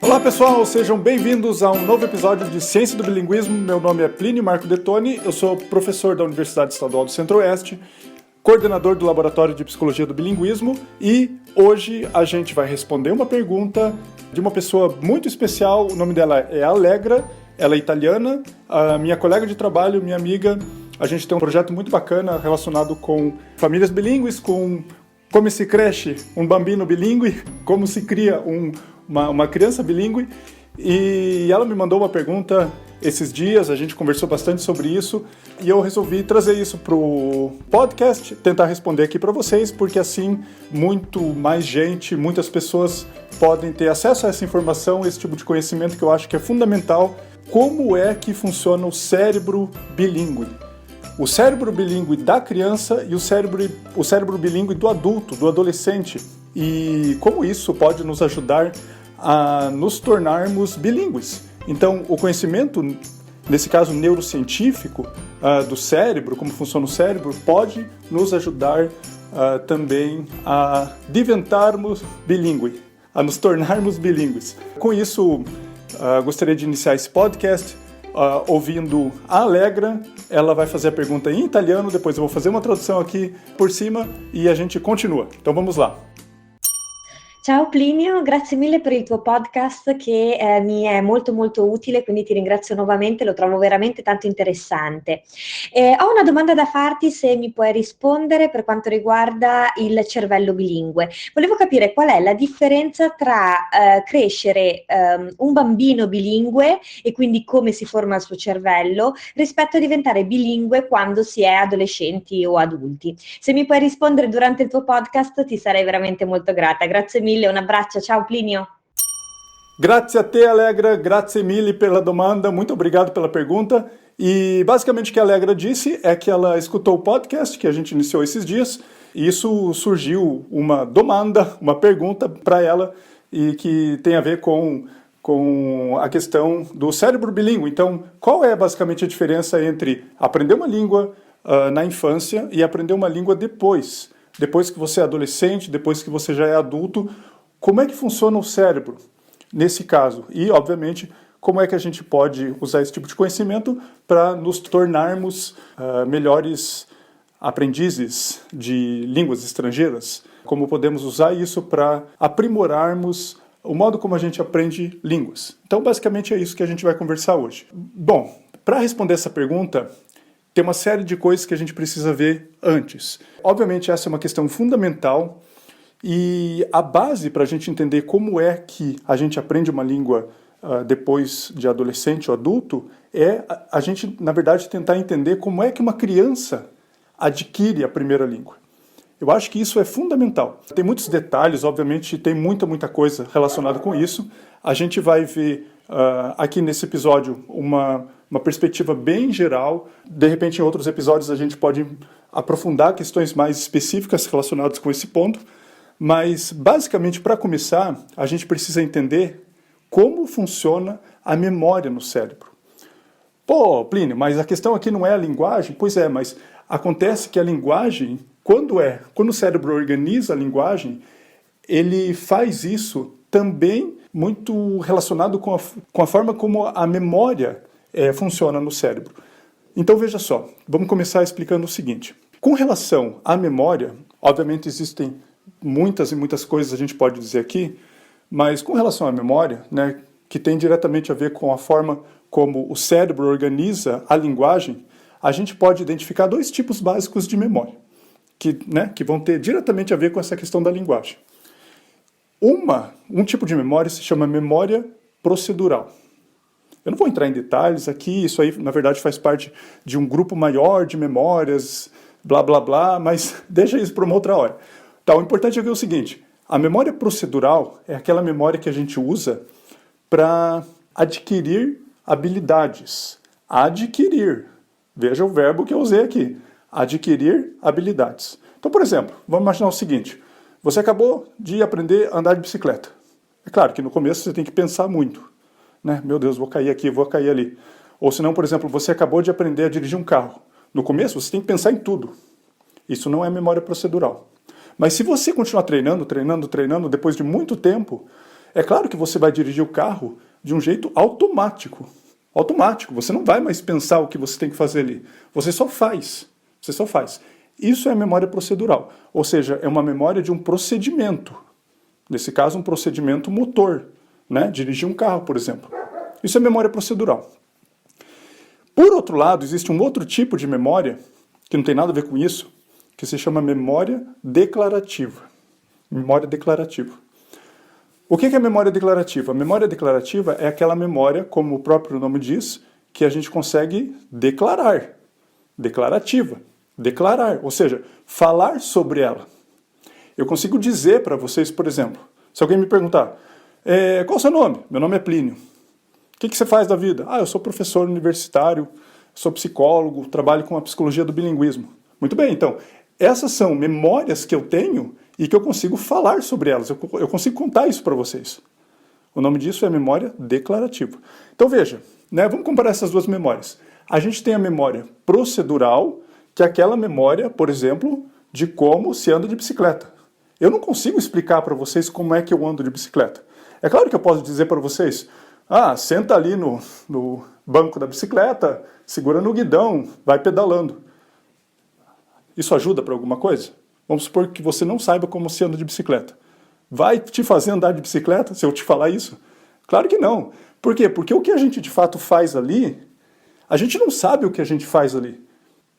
Olá pessoal, sejam bem-vindos a um novo episódio de Ciência do Bilinguismo. Meu nome é Plínio Marco Dettoni, eu sou professor da Universidade Estadual do Centro-Oeste, coordenador do Laboratório de Psicologia do Bilinguismo, e hoje a gente vai responder uma pergunta de uma pessoa muito especial. O nome dela é Alegra, ela é italiana, a minha colega de trabalho, minha amiga. A gente tem um projeto muito bacana relacionado com famílias bilíngues, com como se cresce um bambino bilíngue, como se cria uma criança bilíngue. E ela me mandou uma pergunta esses dias, a gente conversou bastante sobre isso, e eu resolvi trazer isso para o podcast, tentar responder aqui para vocês, porque assim muito mais gente, muitas pessoas podem ter acesso a essa informação, esse tipo de conhecimento que eu acho que é fundamental. Como é que funciona o cérebro bilíngue? O cérebro bilíngue da criança e o cérebro bilíngue do adulto, do adolescente, e como isso pode nos ajudar a nos tornarmos bilíngues. Então, o conhecimento, nesse caso neurocientífico, do cérebro, como funciona o cérebro, pode nos ajudar também a diventarmos bilíngue, a nos tornarmos bilíngues. Com isso, gostaria de iniciar esse podcast ouvindo a Alegra. Ela vai fazer a pergunta em italiano, depois eu vou fazer uma tradução aqui por cima e a gente continua. Então vamos lá. Ciao Plinio, grazie mille per il tuo podcast che mi è molto utile, quindi ti ringrazio nuovamente, lo trovo veramente tanto interessante. Ho una domanda da farti, se mi puoi rispondere, per quanto riguarda il cervello bilingue. Volevo capire qual è la differenza tra crescere un bambino bilingue e quindi come si forma il suo cervello rispetto a diventare bilingue quando si è adolescenti o adulti. Se mi puoi rispondere durante il tuo podcast ti sarei veramente molto grata. Grazie mille, un abbraccio, ciao Plinio. Grazie a te, Alegra, grazie mille pela domanda, muito obrigado pela pergunta. E basicamente o que a Alegra disse é que ela escutou o podcast que a gente iniciou esses dias, e isso surgiu uma demanda, uma pergunta para ela, e que tem a ver com a questão do cérebro bilíngue. Então, qual é basicamente a diferença entre aprender uma língua na infância e aprender uma língua depois que você é adolescente, depois que você já é adulto? Como é que funciona o cérebro nesse caso? E, obviamente, como é que a gente pode usar esse tipo de conhecimento para nos tornarmos melhores aprendizes de línguas estrangeiras? Como podemos usar isso para aprimorarmos o modo como a gente aprende línguas? Então, basicamente, é isso que a gente vai conversar hoje. Bom, para responder essa pergunta, tem uma série de coisas que a gente precisa ver antes. Obviamente, essa é uma questão fundamental, e a base para a gente entender como é que a gente aprende uma língua depois de adolescente ou adulto é a gente, na verdade, tentar entender como é que uma criança adquire a primeira língua. Eu acho que isso é fundamental. Tem muitos detalhes, obviamente, tem muita coisa relacionada com isso. A gente vai ver aqui nesse episódio uma perspectiva bem geral. De repente, em outros episódios, a gente pode aprofundar questões mais específicas relacionadas com esse ponto. Mas, basicamente, para começar, a gente precisa entender como funciona a memória no cérebro. Pô, Plínio, mas a questão aqui não é a linguagem? Pois é, mas acontece que a linguagem, quando o cérebro organiza a linguagem, ele faz isso também muito relacionado com a forma como a memória funciona no cérebro. Então, veja só, vamos começar explicando o seguinte. Com relação à memória, obviamente existem muitas coisas a gente pode dizer aqui, mas com relação à memória, né, que tem diretamente a ver com a forma como o cérebro organiza a linguagem, a gente pode identificar dois tipos básicos de memória, que vão ter diretamente a ver com essa questão da linguagem. Um tipo de memória se chama memória procedural. Eu não vou entrar em detalhes aqui, isso aí, na verdade, faz parte de um grupo maior de memórias, blá, blá, blá, mas deixa isso para uma outra hora. Então, o importante é o seguinte: a memória procedural é aquela memória que a gente usa para adquirir habilidades. Adquirir. Veja o verbo que eu usei aqui. Adquirir habilidades. Então, por exemplo, vamos imaginar o seguinte: você acabou de aprender a andar de bicicleta. É claro que no começo você tem que pensar muito, né? Meu Deus, vou cair aqui, vou cair ali. Ou senão, por exemplo, você acabou de aprender a dirigir um carro. No começo você tem que pensar em tudo. Isso não é memória procedural. Mas se você continuar treinando, depois de muito tempo, É claro que você vai dirigir o carro de um jeito automático. Automático. Você não vai mais pensar o que você tem que fazer ali. Você só faz. Você só faz. Isso é memória procedural. Ou seja, é uma memória de um procedimento. Nesse caso, um procedimento motor. Né? Dirigir um carro, por exemplo. Isso é memória procedural. Por outro lado, existe um outro tipo de memória, que não tem nada a ver com isso, que se chama memória declarativa. Memória declarativa. O que é memória declarativa? A memória declarativa é aquela memória, como o próprio nome diz, que a gente consegue declarar. Declarativa. Declarar, ou seja, falar sobre ela. Eu consigo dizer para vocês, por exemplo, se alguém me perguntar, qual o seu nome? Meu nome é Plínio. O que você faz da vida? Eu sou professor universitário, sou psicólogo, trabalho com a psicologia do bilinguismo. Muito bem, então, essas são memórias que eu tenho e que eu consigo falar sobre elas, eu consigo contar isso para vocês. O nome disso é memória declarativa. Então veja, né, vamos comparar essas duas memórias. A gente tem a memória procedural, que é aquela memória, por exemplo, de como se anda de bicicleta. Eu não consigo explicar para vocês como é que eu ando de bicicleta. É claro que eu posso dizer para vocês, senta ali no banco da bicicleta, segura no guidão, vai pedalando. Isso ajuda para alguma coisa? Vamos supor que você não saiba como se anda de bicicleta. Vai te fazer andar de bicicleta se eu te falar isso? Claro que não. Por quê? Porque o que a gente de fato faz ali, a gente não sabe o que a gente faz ali.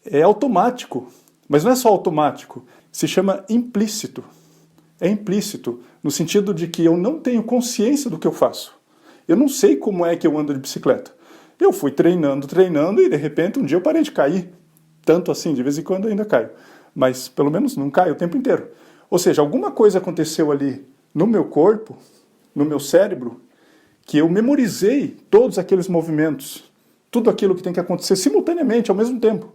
É automático. Mas não é só automático. Se chama implícito. É implícito no sentido de que eu não tenho consciência do que eu faço. Eu não sei como é que eu ando de bicicleta. Eu fui treinando e de repente um dia eu parei de cair. Tanto assim, de vez em quando eu ainda caio. Mas pelo menos não caio o tempo inteiro. Ou seja, alguma coisa aconteceu ali no meu corpo, no meu cérebro, que eu memorizei todos aqueles movimentos, tudo aquilo que tem que acontecer simultaneamente, ao mesmo tempo.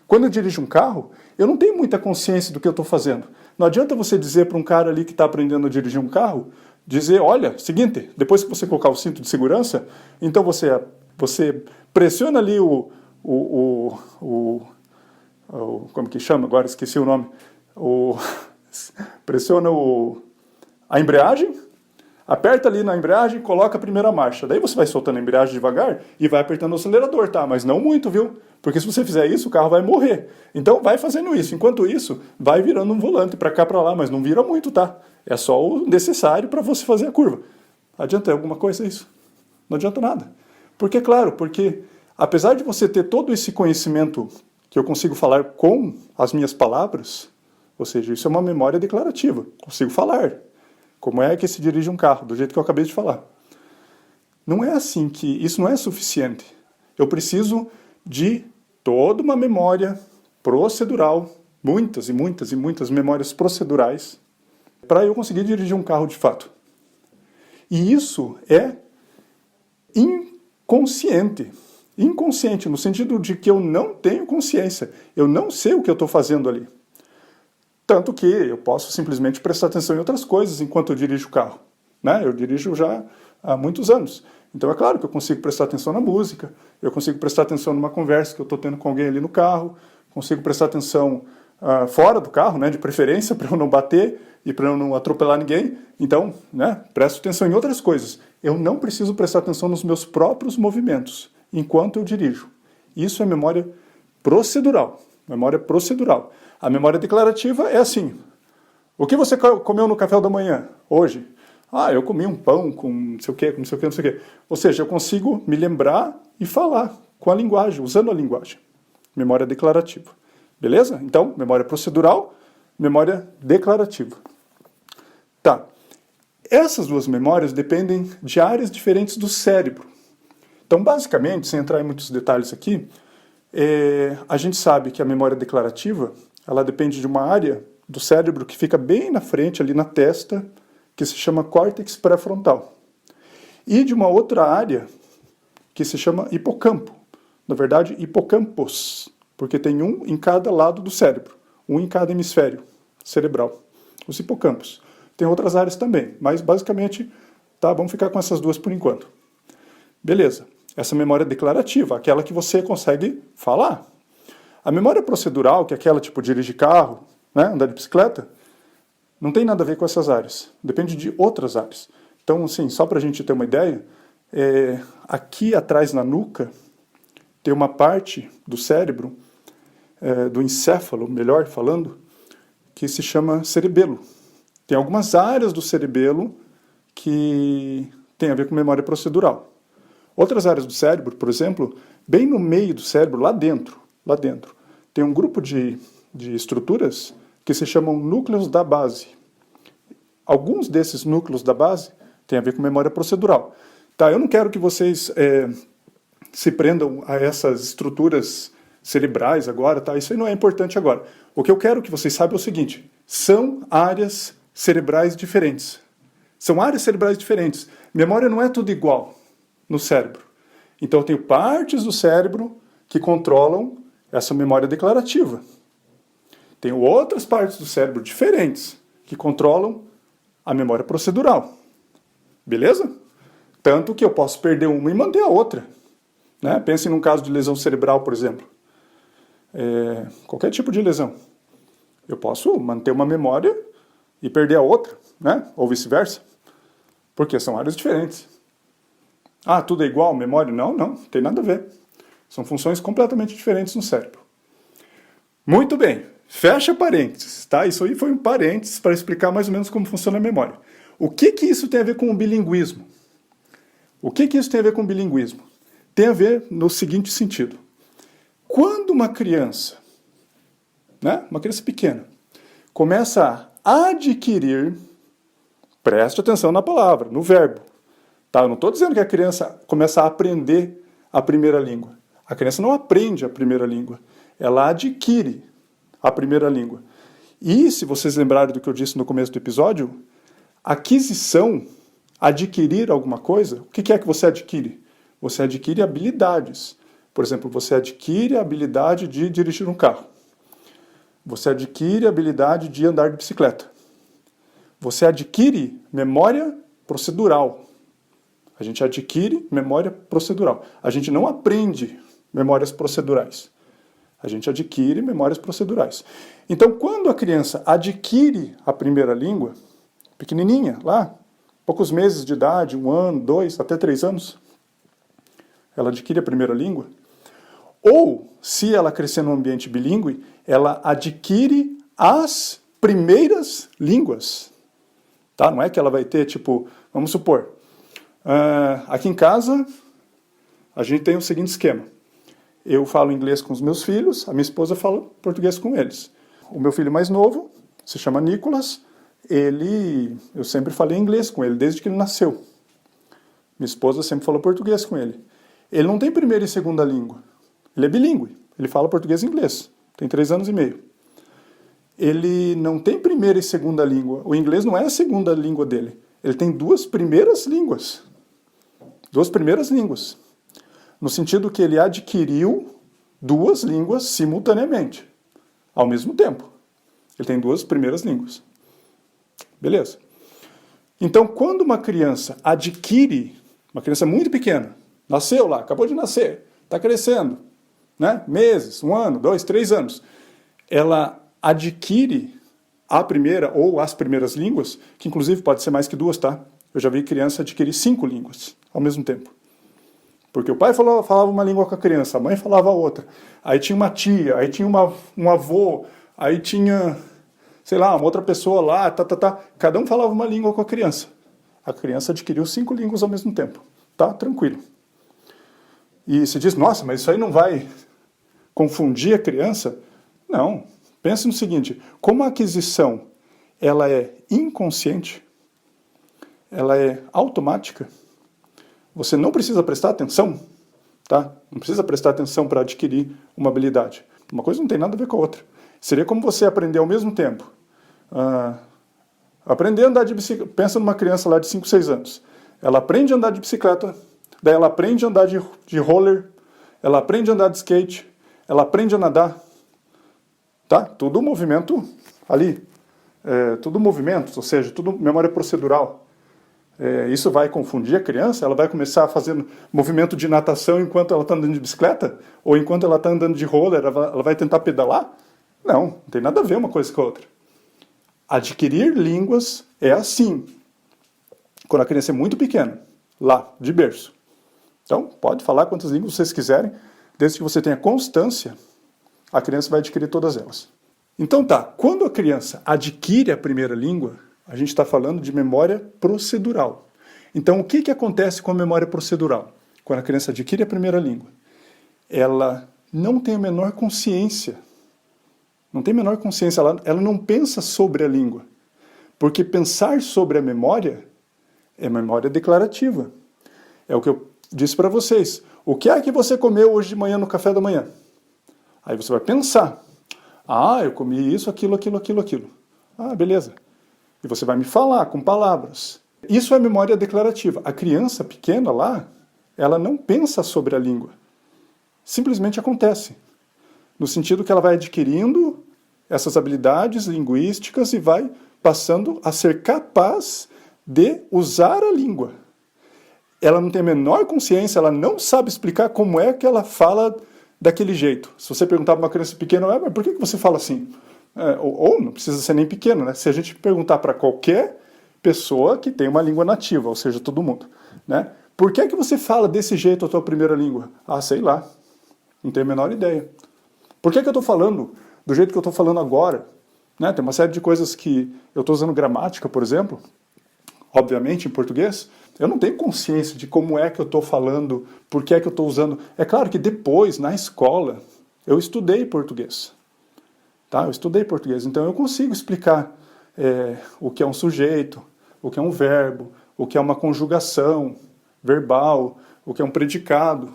Quando eu dirijo um carro, eu não tenho muita consciência do que eu estou fazendo. Não adianta você dizer para um cara ali que está aprendendo a dirigir um carro, dizer, olha, seguinte, depois que você colocar o cinto de segurança, então você pressiona ali como que chama? Agora esqueci o nome. Pressiona a embreagem, aperta ali na embreagem e coloca a primeira marcha. Daí você vai soltando a embreagem devagar e vai apertando o acelerador, tá? Mas não muito, viu? Porque se você fizer isso, o carro vai morrer. Então vai fazendo isso. Enquanto isso, vai virando um volante para cá, para lá, mas não vira muito, tá? É só o necessário para você fazer a curva. Adianta alguma coisa isso? Não adianta nada. Porque, claro, apesar de você ter todo esse conhecimento que eu consigo falar com as minhas palavras, ou seja, isso é uma memória declarativa, consigo falar. Como é que se dirige um carro, do jeito que eu acabei de falar. Não é assim que isso não é suficiente. Eu preciso de toda uma memória procedural, muitas e muitas e muitas memórias procedurais, para eu conseguir dirigir um carro de fato. E isso é inconsciente. Inconsciente, no sentido de que eu não tenho consciência. Eu não sei o que eu estou fazendo ali. Tanto que eu posso simplesmente prestar atenção em outras coisas enquanto eu dirijo o carro. Né? Eu dirijo já há muitos anos. Então é claro que eu consigo prestar atenção na música, eu consigo prestar atenção numa conversa que eu estou tendo com alguém ali no carro, consigo prestar atenção fora do carro, né, de preferência, para eu não bater e para eu não atropelar ninguém. Então, né, presto atenção em outras coisas. Eu não preciso prestar atenção nos meus próprios movimentos enquanto eu dirijo. Isso é memória procedural. Memória procedural. A memória declarativa é assim. O que você comeu no café da manhã hoje? Eu comi um pão com não sei o quê, com não sei o quê, não sei o quê. Ou seja, eu consigo me lembrar e falar com a linguagem, usando a linguagem. Memória declarativa. Beleza? Então, memória procedural, memória declarativa. Tá. Essas duas memórias dependem de áreas diferentes do cérebro. Então, basicamente, sem entrar em muitos detalhes aqui, a gente sabe que a memória declarativa, ela depende de uma área do cérebro que fica bem na frente, ali na testa, que se chama córtex pré-frontal. E de uma outra área que se chama hipocampo. Na verdade, hipocampos, porque tem um em cada lado do cérebro, um em cada hemisfério cerebral, os hipocampos. Tem outras áreas também, mas basicamente, vamos ficar com essas duas por enquanto. Beleza, essa memória declarativa, aquela que você consegue falar. A memória procedural, que é aquela tipo dirigir carro, né, andar de bicicleta, não tem nada a ver com essas áreas. Depende de outras áreas. Então, assim, só para a gente ter uma ideia, aqui atrás na nuca tem uma parte do cérebro, do encéfalo, melhor falando, que se chama cerebelo. Tem algumas áreas do cerebelo que tem a ver com memória procedural. Outras áreas do cérebro, por exemplo, bem no meio do cérebro, lá dentro, tem um grupo de estruturas que se chamam núcleos da base. Alguns desses núcleos da base têm a ver com memória procedural. Tá, eu não quero que vocês se prendam a essas estruturas cerebrais agora, tá? Isso aí não é importante agora. O que eu quero que vocês saibam é o seguinte: são áreas cerebrais diferentes. São áreas cerebrais diferentes. Memória não é tudo igual no cérebro. Então eu tenho partes do cérebro que controlam essa memória declarativa. Tenho outras partes do cérebro diferentes que controlam a memória procedural. Beleza? Tanto que eu posso perder uma e manter a outra. Né? Pense num caso de lesão cerebral, por exemplo. Qualquer tipo de lesão. Eu posso manter uma memória e perder a outra, né? Ou vice-versa. Porque são áreas diferentes. Ah, tudo é igual, memória? Não tem nada a ver. São funções completamente diferentes no cérebro. Muito bem, fecha parênteses, tá? Isso aí foi um parênteses para explicar mais ou menos como funciona a memória. O que isso tem a ver com o bilinguismo? O que isso tem a ver com o bilinguismo? Tem a ver no seguinte sentido. Quando uma criança, né, uma criança pequena, começa a adquirir, preste atenção na palavra, no verbo. Tá? Eu não estou dizendo que a criança começa a aprender a primeira língua. A criança não aprende a primeira língua. Ela adquire a primeira língua. E, se vocês lembrarem do que eu disse no começo do episódio, aquisição, adquirir alguma coisa, o que é que você adquire? Você adquire habilidades. Por exemplo, você adquire a habilidade de dirigir um carro. Você adquire a habilidade de andar de bicicleta. Você adquire memória procedural. A gente adquire memória procedural. A gente não aprende memórias procedurais. A gente adquire memórias procedurais. Então, quando a criança adquire a primeira língua, pequenininha, lá, poucos meses de idade, 1 ano, 2, até 3 anos, ela adquire a primeira língua. Ou, se ela crescer num ambiente bilíngue, ela adquire as primeiras línguas. Tá? Não é que ela vai ter, tipo, vamos supor, aqui em casa, a gente tem o seguinte esquema. Eu falo inglês com os meus filhos, a minha esposa fala português com eles. O meu filho mais novo, se chama Nicolas, eu sempre falei inglês com ele, desde que ele nasceu. Minha esposa sempre falou português com ele. Ele não tem primeira e segunda língua. Ele é bilíngue, ele fala português e inglês. Tem 3 anos e meio. Ele não tem primeira e segunda língua. O inglês não é a segunda língua dele. Ele tem 2 primeiras línguas. 2 primeiras línguas. No sentido que ele adquiriu 2 línguas simultaneamente, ao mesmo tempo. Ele tem 2 primeiras línguas. Beleza? Então, quando uma criança adquire, uma criança muito pequena, nasceu lá, acabou de nascer, está crescendo, né? Meses, 1 ano, 2, 3 anos, ela adquire a primeira ou as primeiras línguas, que inclusive pode ser mais que 2, tá? Eu já vi criança adquirir 5 línguas ao mesmo tempo. Porque o pai falava uma língua com a criança, a mãe falava outra. Aí tinha uma tia, aí tinha um avô, aí tinha, sei lá, uma outra pessoa lá, Cada um falava uma língua com a criança. A criança adquiriu 5 línguas ao mesmo tempo. Tá? Tranquilo. E se diz, nossa, mas isso aí não vai confundir a criança? Não. Pense no seguinte, como a aquisição ela é inconsciente, ela é automática, você não precisa prestar atenção, tá? Não precisa prestar atenção para adquirir uma habilidade. Uma coisa não tem nada a ver com a outra. Seria como você aprender ao mesmo tempo. Aprender a andar de bicicleta. Pensa numa criança lá de 5, 6 anos. Ela aprende a andar de bicicleta, daí ela aprende a andar de roller, ela aprende a andar de skate, ela aprende a nadar. Tá? Tudo movimento ali. Tudo movimento, ou seja, tudo memória procedural. Isso vai confundir a criança? Ela vai começar a fazer movimento de natação enquanto ela está andando de bicicleta? Ou enquanto ela está andando de roller, ela vai tentar pedalar? Não tem nada a ver uma coisa com a outra. Adquirir línguas é assim. quando a criança é muito pequena, lá, de berço. Então, pode falar quantas línguas vocês quiserem, desde que você tenha constância, a criança vai adquirir todas elas. Então tá, quando a criança adquire a primeira língua, a gente está falando de memória procedural. Então, o que acontece com a memória procedural? Quando a criança adquire a primeira língua, ela não tem a menor consciência. Não tem a menor consciência, ela não pensa sobre a língua. Porque pensar sobre a memória é memória declarativa. É o que eu disse para vocês. O que é que você comeu hoje de manhã no café da manhã? Aí você vai pensar. Ah, eu comi isso, aquilo. Ah, beleza. E você vai me falar com palavras. Isso é memória declarativa. A criança pequena lá, ela não pensa sobre a língua. Simplesmente acontece. No sentido que ela vai adquirindo essas habilidades linguísticas e vai passando a ser capaz de usar a língua. Ela não tem a menor consciência, ela não sabe explicar como é que ela fala daquele jeito. Se você perguntar para uma criança pequena, mas por que você fala assim? Ou não precisa ser nem pequeno, né? Se a gente perguntar para qualquer pessoa que tem uma língua nativa, ou seja, todo mundo, né? Por que você fala desse jeito a tua primeira língua? Ah, sei lá. Não tenho a menor ideia. Por que eu estou falando do jeito que eu estou falando agora? Né? Tem uma série de coisas que eu estou usando gramática, por exemplo, obviamente em português, eu não tenho consciência de como é que eu estou falando, por que é que eu estou usando. É claro que depois, na escola, eu estudei português. Tá? Eu estudei português, então eu consigo explicar o que é um sujeito, o que é um verbo, o que é uma conjugação verbal, o que é um predicado,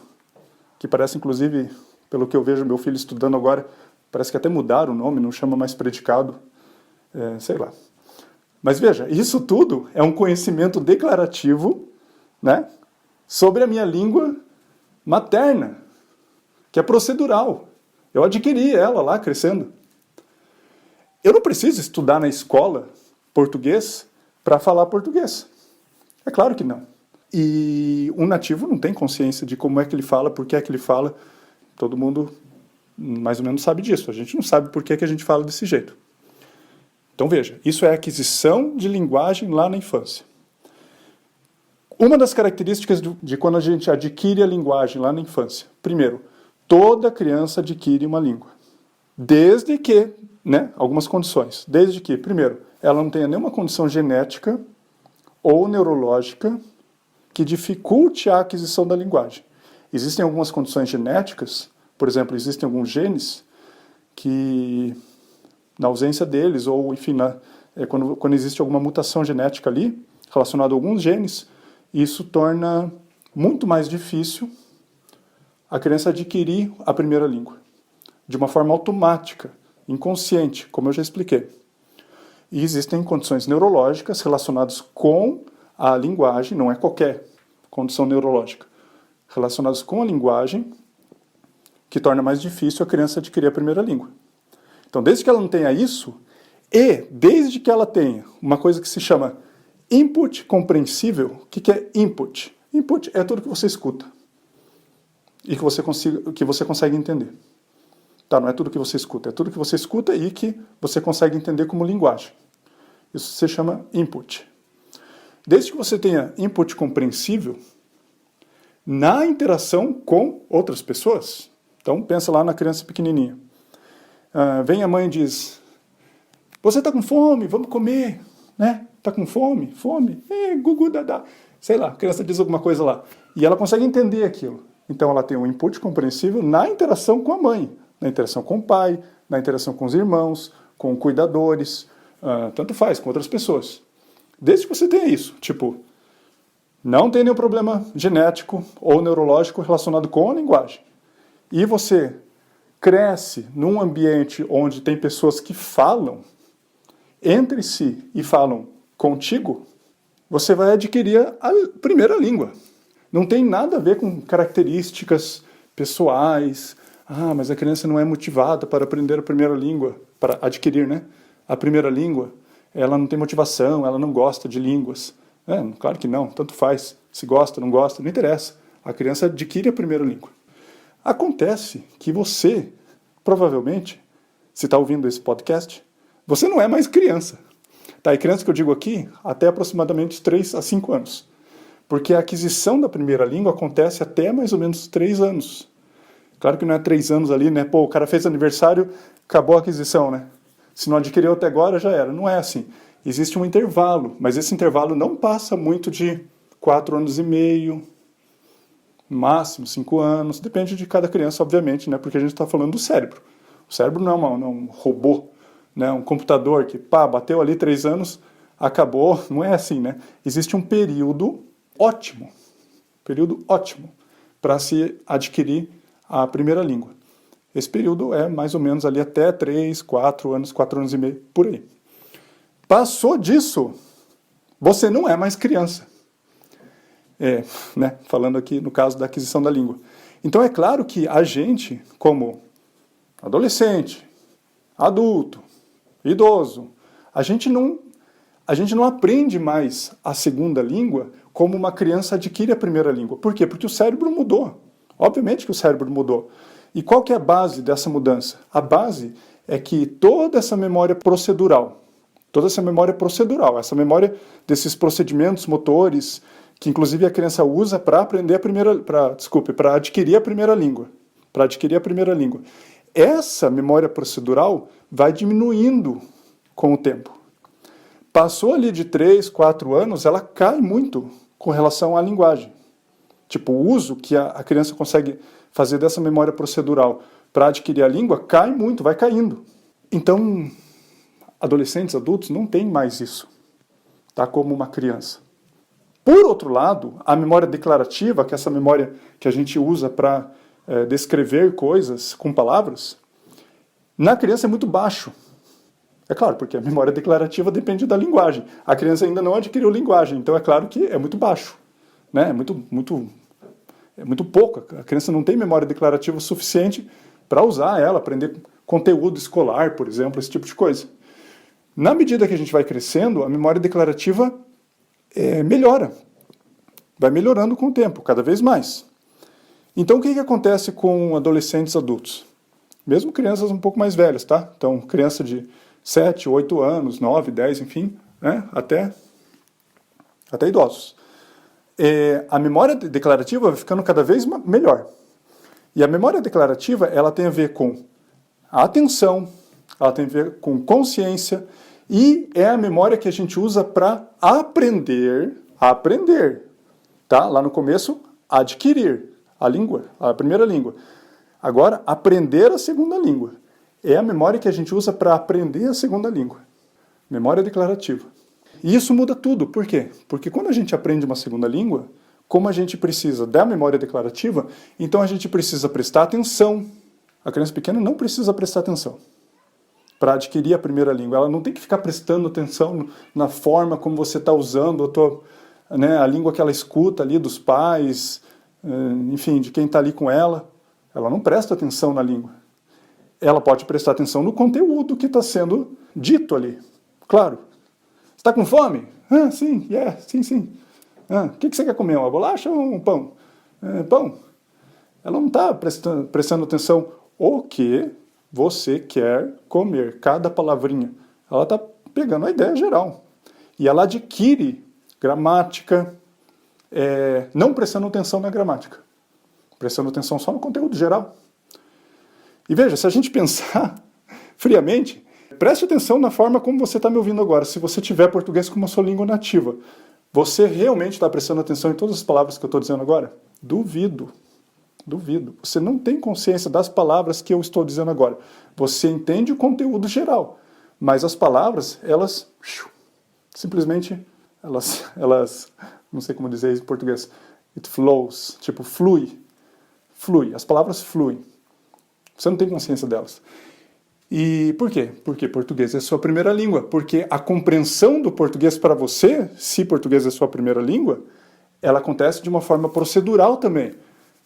que parece, inclusive, pelo que eu vejo meu filho estudando agora, parece que até mudaram o nome, não chama mais predicado, sei lá. Mas veja, isso tudo é um conhecimento declarativo, né, sobre a minha língua materna, que é procedural. Eu adquiri ela lá crescendo. Eu não preciso estudar na escola português para falar português. É claro que não. E um nativo não tem consciência de como é que ele fala, por que é que ele fala. Todo mundo mais ou menos sabe disso. A gente não sabe por que a gente fala desse jeito. Então veja, isso é aquisição de linguagem lá na infância. Uma das características de quando a gente adquire a linguagem lá na infância. Primeiro, toda criança adquire uma língua. Desde que, né, algumas condições. Desde que, primeiro, ela não tenha nenhuma condição genética ou neurológica que dificulte a aquisição da linguagem. Existem algumas condições genéticas, por exemplo, existem alguns genes que, na ausência deles, ou enfim, quando existe alguma mutação genética ali, relacionada a alguns genes, isso torna muito mais difícil a criança adquirir a primeira língua, de uma forma automática, inconsciente, como eu já expliquei. E existem condições neurológicas relacionadas com a linguagem, não é qualquer condição neurológica, relacionadas com a linguagem, que torna mais difícil a criança adquirir a primeira língua. Então, desde que ela não tenha isso, e desde que ela tenha uma coisa que se chama input compreensível. O que é input? Input é tudo que você escuta e que você consegue entender. Tá, não é tudo que você escuta, é tudo que você escuta e que você consegue entender como linguagem. Isso se chama input. Desde que você tenha input compreensível, na interação com outras pessoas, então pensa lá na criança pequenininha. Vem a mãe e diz, você está com fome? Vamos comer, né? Está com fome? Fome? Gugu dadá. Sei lá, a criança diz alguma coisa lá. E ela consegue entender aquilo. Então ela tem um input compreensível na interação com a mãe, na interação com o pai, na interação com os irmãos, com cuidadores, tanto faz, com outras pessoas. Desde que você tenha isso, tipo, não tem nenhum problema genético ou neurológico relacionado com a linguagem. E você cresce num ambiente onde tem pessoas que falam entre si e falam contigo, você vai adquirir a primeira língua. Não tem nada a ver com características pessoais. Mas a criança não é motivada para aprender a primeira língua, para adquirir, né? A primeira língua. Ela não tem motivação, ela não gosta de línguas. Claro que não, tanto faz. Se gosta, não gosta, não interessa. A criança adquire a primeira língua. Acontece que você, provavelmente, se está ouvindo esse podcast, você não é mais criança. Tá, e criança que eu digo aqui, até aproximadamente 3 a 5 anos. Porque a aquisição da primeira língua acontece até mais ou menos 3 anos. Claro que não é 3 anos ali, né? Pô, o cara fez aniversário, acabou a aquisição, né? Se não adquiriu até agora, já era. Não é assim. Existe um intervalo, mas esse intervalo não passa muito de 4 anos e meio, no máximo 5 anos. Depende de cada criança, obviamente, né? Porque a gente está falando do cérebro. O cérebro não é um robô, né? Um computador que, bateu ali 3 anos, acabou. Não é assim, né? Existe um período ótimo para se adquirir a primeira língua. Esse período é mais ou menos ali até 3, 4 anos e meio, por aí. Passou disso, você não é mais criança. Né? Falando aqui no caso da aquisição da língua. Então é claro que a gente, como adolescente, adulto, idoso, a gente não aprende mais a segunda língua como uma criança adquire a primeira língua. Por quê? Porque o cérebro mudou. Obviamente que o cérebro mudou. E qual que é a base dessa mudança? A base é que toda essa memória procedural, essa memória desses procedimentos motores, que inclusive a criança usa para adquirir a primeira língua. Essa memória procedural vai diminuindo com o tempo. Passou ali de 3, 4 anos, ela cai muito com relação à linguagem. Tipo, o uso que a criança consegue fazer dessa memória procedural para adquirir a língua cai muito, vai caindo. Então, adolescentes, adultos não têm mais isso, tá? Como uma criança. Por outro lado, a memória declarativa, que é essa memória que a gente usa para descrever coisas com palavras, na criança é muito baixo. É claro, porque a memória declarativa depende da linguagem. A criança ainda não adquiriu linguagem, então é claro que é muito baixo, né? É muito pouco. A criança não tem memória declarativa suficiente para usar ela, aprender conteúdo escolar, por exemplo, esse tipo de coisa. Na medida que a gente vai crescendo, a memória declarativa melhora. Vai melhorando com o tempo, cada vez mais. Então, o que acontece com adolescentes adultos? Mesmo crianças um pouco mais velhas, tá? Então, criança de 7, 8 anos, 9, 10, enfim, né? Até idosos. A memória declarativa vai ficando cada vez melhor. E a memória declarativa, ela tem a ver com a atenção, ela tem a ver com consciência, e é a memória que a gente usa para aprender, tá? Lá no começo, adquirir a língua, a primeira língua. Agora, aprender a segunda língua. É a memória que a gente usa para aprender a segunda língua. Memória declarativa. E isso muda tudo. Por quê? Porque quando a gente aprende uma segunda língua, como a gente precisa da memória declarativa, então a gente precisa prestar atenção. A criança pequena não precisa prestar atenção para adquirir a primeira língua. Ela não tem que ficar prestando atenção na forma como você está usando a língua que ela escuta ali dos pais, enfim, de quem está ali com ela. Ela não presta atenção na língua. Ela pode prestar atenção no conteúdo que está sendo dito ali. Claro. Está com fome? Sim, sim. O que você quer comer? Uma bolacha ou um pão? Pão. Ela não está prestando atenção o que você quer comer, cada palavrinha. Ela está pegando a ideia geral. E ela adquire gramática, não prestando atenção na gramática. Prestando atenção só no conteúdo geral. E veja, se a gente pensar friamente, preste atenção na forma como você está me ouvindo agora. Se você tiver português como a sua língua nativa, você realmente está prestando atenção em todas as palavras que eu estou dizendo agora? Duvido. Você não tem consciência das palavras que eu estou dizendo agora. Você entende o conteúdo geral, mas as palavras, elas simplesmente, elas não sei como dizer isso em português, it flows, tipo flui, as palavras fluem. Você não tem consciência delas. E por quê? Porque português é sua primeira língua. Porque a compreensão do português para você, se português é sua primeira língua, ela acontece de uma forma procedural também.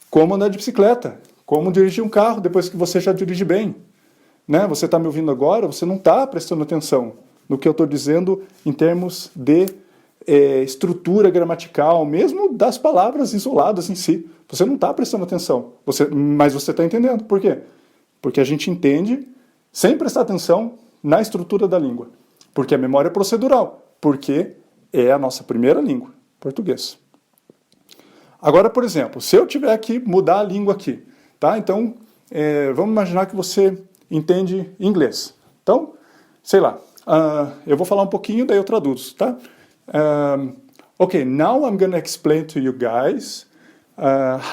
Como andar de bicicleta, como dirigir um carro depois que você já dirige bem. Né? Você está me ouvindo agora, você não está prestando atenção no que eu estou dizendo em termos de estrutura gramatical, mesmo das palavras isoladas em si. Você não está prestando atenção, mas você está entendendo. Por quê? Porque a gente entende sem prestar atenção na estrutura da língua. Porque a memória é procedural, porque é a nossa primeira língua, português. Agora, por exemplo, se eu tiver que mudar a língua aqui, tá? Então, vamos imaginar que você entende inglês. Então, sei lá, eu vou falar um pouquinho, daí eu traduzo, tá? Okay, now I'm going to explain to you guys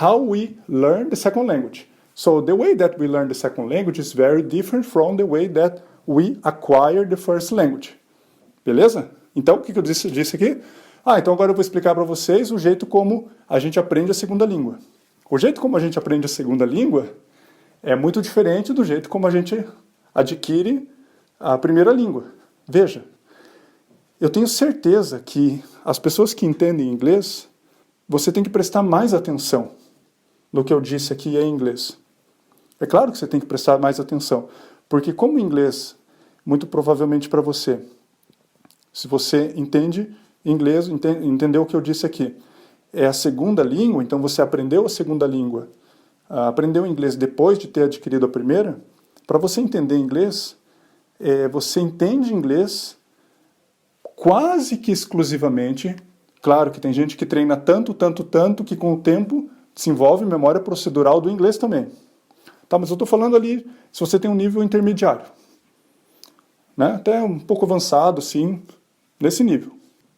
how we learn the second language. So the way that we learn the second language is very different from the way that we acquire the first language. Beleza? Então, o que eu disse aqui? Então agora eu vou explicar para vocês o jeito como a gente aprende a segunda língua. O jeito como a gente aprende a segunda língua é muito diferente do jeito como a gente adquire a primeira língua. Veja, eu tenho certeza que as pessoas que entendem inglês, você tem que prestar mais atenção no que eu disse aqui em inglês. É claro que você tem que prestar mais atenção, porque como inglês, muito provavelmente para você, se você entende inglês, entendeu o que eu disse aqui, é a segunda língua, então você aprendeu a segunda língua, aprendeu inglês depois de ter adquirido a primeira, para você entender inglês, você entende inglês quase que exclusivamente. Claro que tem gente que treina tanto, que com o tempo desenvolve memória procedural do inglês também. Tá, mas eu estou falando ali, se você tem um nível intermediário, né? Até um pouco avançado, sim, nesse nível.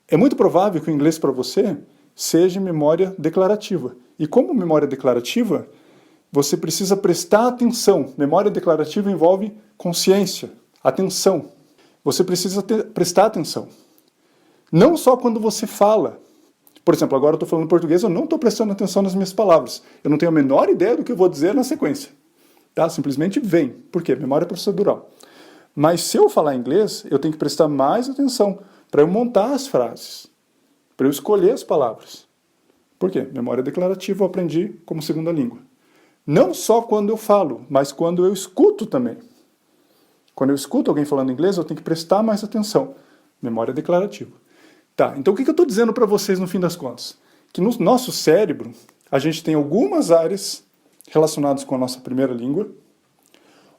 É muito provável que o inglês para você seja memória declarativa. E como memória declarativa, você precisa prestar atenção. Memória declarativa envolve consciência, atenção. Você precisa prestar atenção. Não só quando você fala. Por exemplo, agora eu estou falando português, eu não estou prestando atenção nas minhas palavras. Eu não tenho a menor ideia do que eu vou dizer na sequência. Tá? Simplesmente vem. Por quê? Memória procedural. Mas se eu falar inglês, eu tenho que prestar mais atenção para eu montar as frases, para eu escolher as palavras. Por quê? Memória declarativa eu aprendi como segunda língua. Não só quando eu falo, mas quando eu escuto também. Quando eu escuto alguém falando inglês, eu tenho que prestar mais atenção. Memória declarativa. Tá, então o que eu estou dizendo para vocês no fim das contas? Que no nosso cérebro, a gente tem algumas áreas relacionadas com a nossa primeira língua,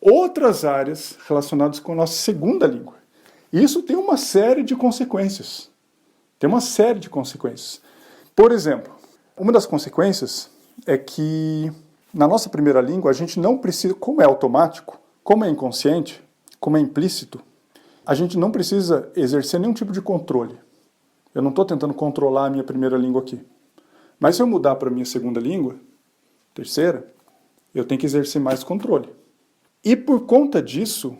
outras áreas relacionadas com a nossa segunda língua. E isso tem uma série de consequências. Tem uma série de consequências. Por exemplo, uma das consequências é que na nossa primeira língua a gente não precisa, como é automático, como é inconsciente, como é implícito, a gente não precisa exercer nenhum tipo de controle. Eu não estou tentando controlar a minha primeira língua aqui. Mas se eu mudar para a minha segunda língua, terceira, eu tenho que exercer mais controle. E por conta disso,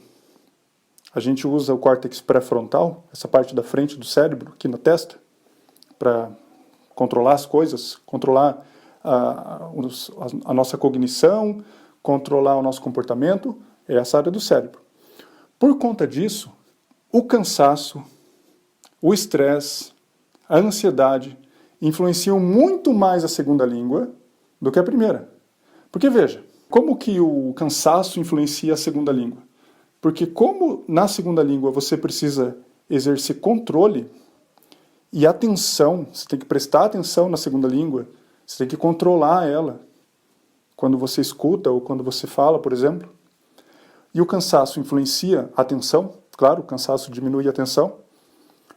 a gente usa o córtex pré-frontal, essa parte da frente do cérebro, aqui na testa, para controlar as coisas, controlar a nossa cognição, controlar o nosso comportamento, é essa área do cérebro. Por conta disso, o cansaço, o estresse, a ansiedade influenciam muito mais a segunda língua do que a primeira. Porque veja, como que o cansaço influencia a segunda língua? Porque como na segunda língua você precisa exercer controle e atenção, você tem que prestar atenção na segunda língua, você tem que controlar ela quando você escuta ou quando você fala, por exemplo. E o cansaço influencia a atenção, claro, o cansaço diminui a atenção,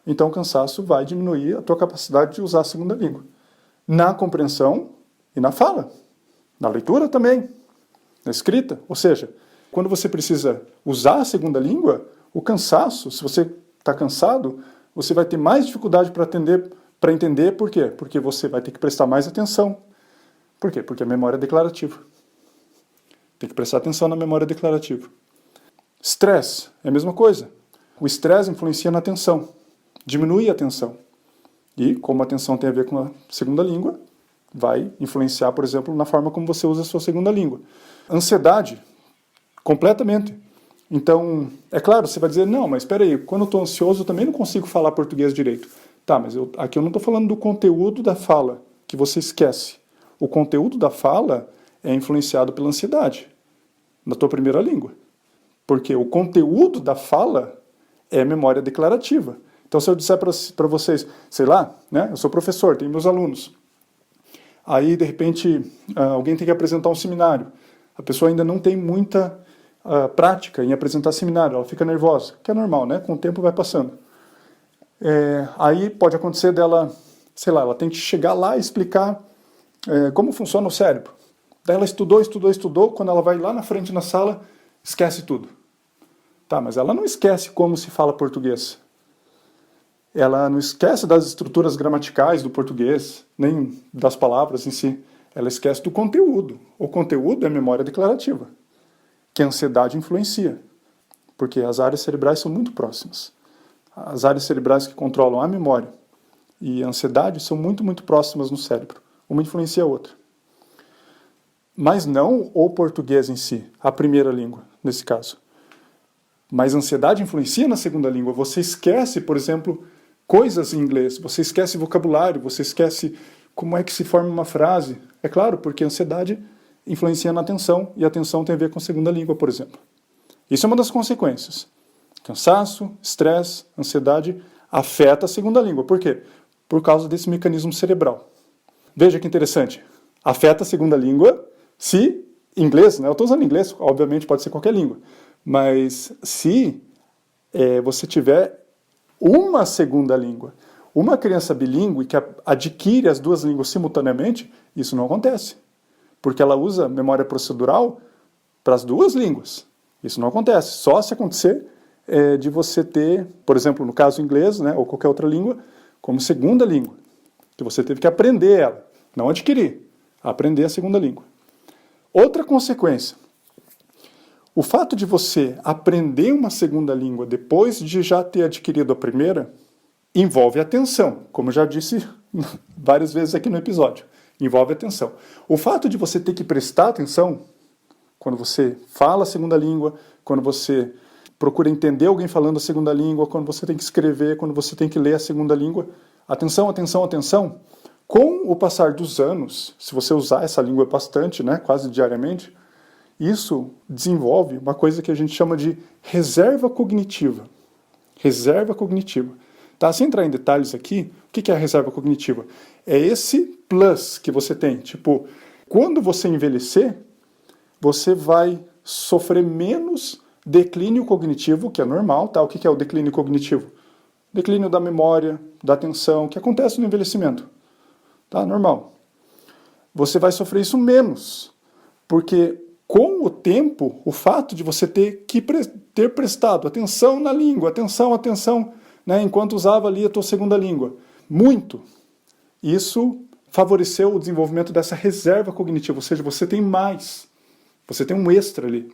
então o cansaço vai diminuir a tua capacidade de usar a segunda língua. Na compreensão e na fala, na leitura também, na escrita, ou seja, quando você precisa usar a segunda língua, o cansaço, se você está cansado, você vai ter mais dificuldade para entender por quê? Porque você vai ter que prestar mais atenção. Por quê? Porque a memória é declarativa. Tem que prestar atenção na memória declarativa. Estresse é a mesma coisa. O estresse influencia na atenção, diminui a atenção. E como a atenção tem a ver com a segunda língua, vai influenciar, por exemplo, na forma como você usa a sua segunda língua. Ansiedade, completamente. Então, é claro, você vai dizer, não, mas espera aí, quando eu estou ansioso eu também não consigo falar português direito. Tá, mas aqui eu não estou falando do conteúdo da fala, que você esquece. O conteúdo da fala é influenciado pela ansiedade, na tua primeira língua. Porque o conteúdo da fala é memória declarativa. Então, se eu disser para vocês, sei lá, né, eu sou professor, tenho meus alunos. Aí, de repente, alguém tem que apresentar um seminário. A pessoa ainda não tem muita prática, em apresentar seminário, ela fica nervosa, que é normal, né? Com o tempo vai passando. Aí pode acontecer dela, sei lá, ela tem que chegar lá e explicar como funciona o cérebro. Daí ela estudou, quando ela vai lá na frente na sala, esquece tudo. Tá, mas ela não esquece como se fala português. Ela não esquece das estruturas gramaticais do português, nem das palavras em si. Ela esquece do conteúdo. O conteúdo é memória declarativa, que a ansiedade influencia, porque as áreas cerebrais são muito próximas. As áreas cerebrais que controlam a memória e a ansiedade são muito, muito próximas no cérebro. Uma influencia a outra. Mas não o português em si, a primeira língua, nesse caso. Mas a ansiedade influencia na segunda língua. Você esquece, por exemplo, coisas em inglês, você esquece vocabulário, você esquece como é que se forma uma frase. É claro, porque a ansiedade influencia na atenção, e a atenção tem a ver com a segunda língua, por exemplo. Isso é uma das consequências. Cansaço, estresse, ansiedade afeta a segunda língua. Por quê? Por causa desse mecanismo cerebral. Veja que interessante. Afeta a segunda língua se inglês, né? Eu estou usando inglês, obviamente pode ser qualquer língua. Mas se você tiver uma segunda língua, uma criança bilíngue que adquire as duas línguas simultaneamente, isso não acontece. Porque ela usa memória procedural para as duas línguas. Isso não acontece. Só se acontecer de você ter, por exemplo, no caso inglês, né, ou qualquer outra língua, como segunda língua. Que você teve que aprender ela, não adquirir. Aprender a segunda língua. Outra consequência. O fato de você aprender uma segunda língua depois de já ter adquirido a primeira, envolve atenção, como eu já disse várias vezes aqui no episódio. Envolve atenção. O fato de você ter que prestar atenção, quando você fala a segunda língua, quando você procura entender alguém falando a segunda língua, quando você tem que escrever, quando você tem que ler a segunda língua, atenção, atenção, atenção. Com o passar dos anos, se você usar essa língua bastante, né, quase diariamente, isso desenvolve uma coisa que a gente chama de reserva cognitiva. Reserva cognitiva. Tá? Sem entrar em detalhes aqui, o que é a reserva cognitiva? É esse plus que você tem. Tipo, quando você envelhecer, você vai sofrer menos declínio cognitivo, que é normal. Tá? O que é o declínio cognitivo? Declínio da memória, da atenção, que acontece no envelhecimento. Tá? Normal. Você vai sofrer isso menos, porque com o tempo, o fato de você ter prestado atenção na língua, atenção, né, enquanto usava ali a tua segunda língua, muito, isso favoreceu o desenvolvimento dessa reserva cognitiva, ou seja, você tem mais, você tem um extra ali.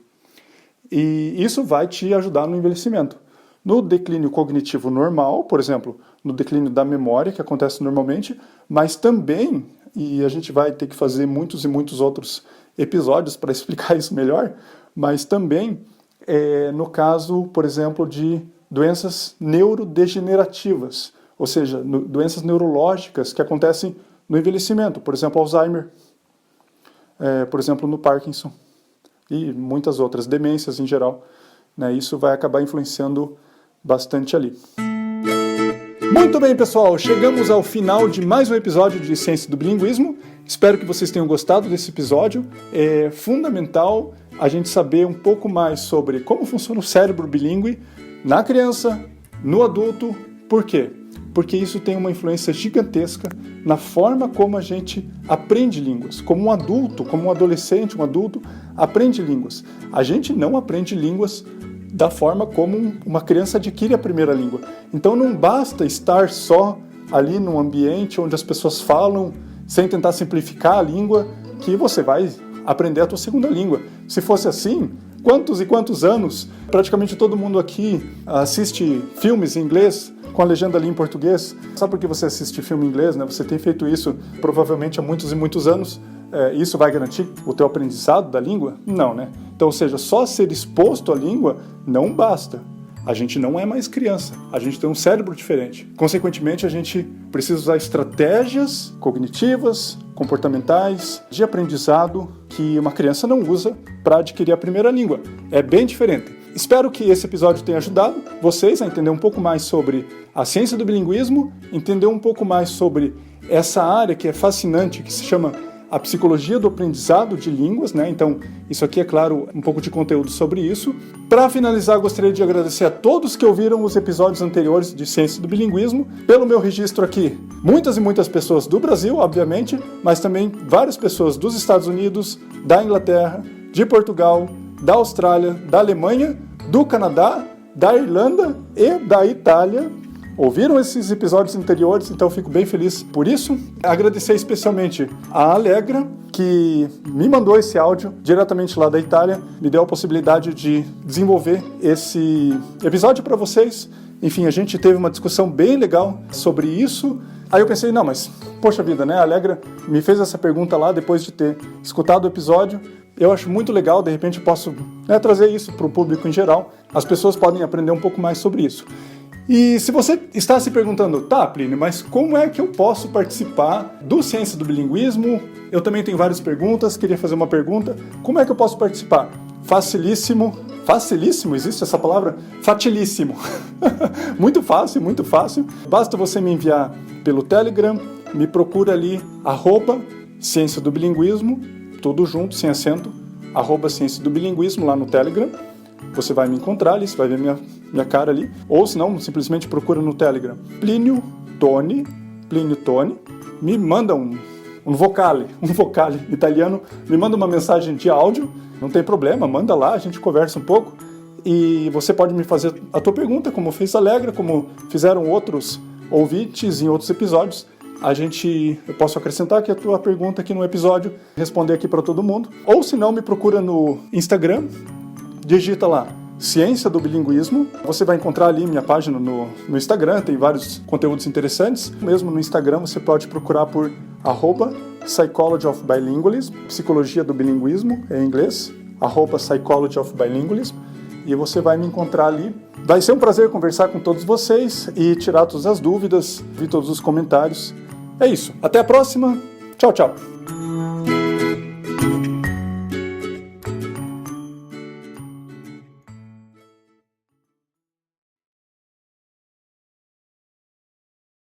E isso vai te ajudar no envelhecimento. No declínio cognitivo normal, por exemplo, no declínio da memória, que acontece normalmente, mas também, e a gente vai ter que fazer muitos e muitos outros episódios para explicar isso melhor, mas também no caso, por exemplo, de doenças neurodegenerativas, ou seja, doenças neurológicas que acontecem no envelhecimento, por exemplo, Alzheimer, por exemplo, no Parkinson e muitas outras, demências em geral, né, isso vai acabar influenciando bastante ali. Muito bem, pessoal, chegamos ao final de mais um episódio de Ciência do Bilinguismo. Espero que vocês tenham gostado desse episódio. É fundamental a gente saber um pouco mais sobre como funciona o cérebro bilíngue na criança, no adulto. Por quê? Porque isso tem uma influência gigantesca na forma como a gente aprende línguas. Como um adulto, como um adolescente, um adulto, aprende línguas. A gente não aprende línguas da forma como uma criança adquire a primeira língua. Então não basta estar só ali num ambiente onde as pessoas falam sem tentar simplificar a língua que você vai aprender a tua segunda língua. Se fosse assim, quantos e quantos anos praticamente todo mundo aqui assiste filmes em inglês com a legenda ali em português? Sabe por que você assiste filme em inglês, né? Você tem feito isso provavelmente há muitos e muitos anos. Isso vai garantir o teu aprendizado da língua? Não, né? Então, ou seja, só ser exposto à língua não basta. A gente não é mais criança, a gente tem um cérebro diferente. Consequentemente, a gente precisa usar estratégias cognitivas, comportamentais, de aprendizado que uma criança não usa para adquirir a primeira língua. É bem diferente. Espero que esse episódio tenha ajudado vocês a entender um pouco mais sobre a ciência do bilinguismo, entender um pouco mais sobre essa área que é fascinante, que se chama a psicologia do aprendizado de línguas, né? Então, isso aqui é, claro, um pouco de conteúdo sobre isso. Para finalizar, gostaria de agradecer a todos que ouviram os episódios anteriores de Ciência do Bilinguismo. Pelo meu registro aqui, muitas e muitas pessoas do Brasil, obviamente, mas também várias pessoas dos Estados Unidos, da Inglaterra, de Portugal, da Austrália, da Alemanha, do Canadá, da Irlanda e da Itália. Ouviram esses episódios anteriores, então fico bem feliz por isso. Agradecer especialmente a Alegra, que me mandou esse áudio diretamente lá da Itália, me deu a possibilidade de desenvolver esse episódio para vocês. Enfim, a gente teve uma discussão bem legal sobre isso. Aí eu pensei, não, mas poxa vida, né? A Alegra me fez essa pergunta lá depois de ter escutado o episódio. Eu acho muito legal, de repente eu posso trazer isso para o público em geral. As pessoas podem aprender um pouco mais sobre isso. E se você está se perguntando, tá, Plínio, mas como é que eu posso participar do Ciência do Bilinguismo? Eu também tenho várias perguntas, queria fazer uma pergunta. Como é que eu posso participar? Facilíssimo. Facilíssimo? Existe essa palavra? Fatilíssimo. Muito fácil, muito fácil. Basta você me enviar pelo Telegram, me procura ali, @Ciência do Bilinguismo, tudo junto, sem acento, @Ciência do Bilinguismo lá no Telegram. Você vai me encontrar ali, você vai ver minha cara ali. Ou se não, simplesmente procura no Telegram. Plínio Toni, me manda um vocale italiano, me manda uma mensagem de áudio, não tem problema, manda lá, a gente conversa um pouco. E você pode me fazer a tua pergunta, como fez a Alegra, como fizeram outros ouvintes em outros episódios. Eu posso acrescentar aqui a tua pergunta aqui no episódio, responder aqui para todo mundo. Ou se não, me procura no Instagram, digita lá Ciência do Bilinguismo, você vai encontrar ali minha página no Instagram, tem vários conteúdos interessantes. Mesmo no Instagram você pode procurar por @Psychology of Bilingualism, Psicologia do Bilinguismo em inglês, @Psychology of Bilingualism, e você vai me encontrar ali. Vai ser um prazer conversar com todos vocês e tirar todas as dúvidas, ver todos os comentários. É isso, até a próxima, tchau, tchau!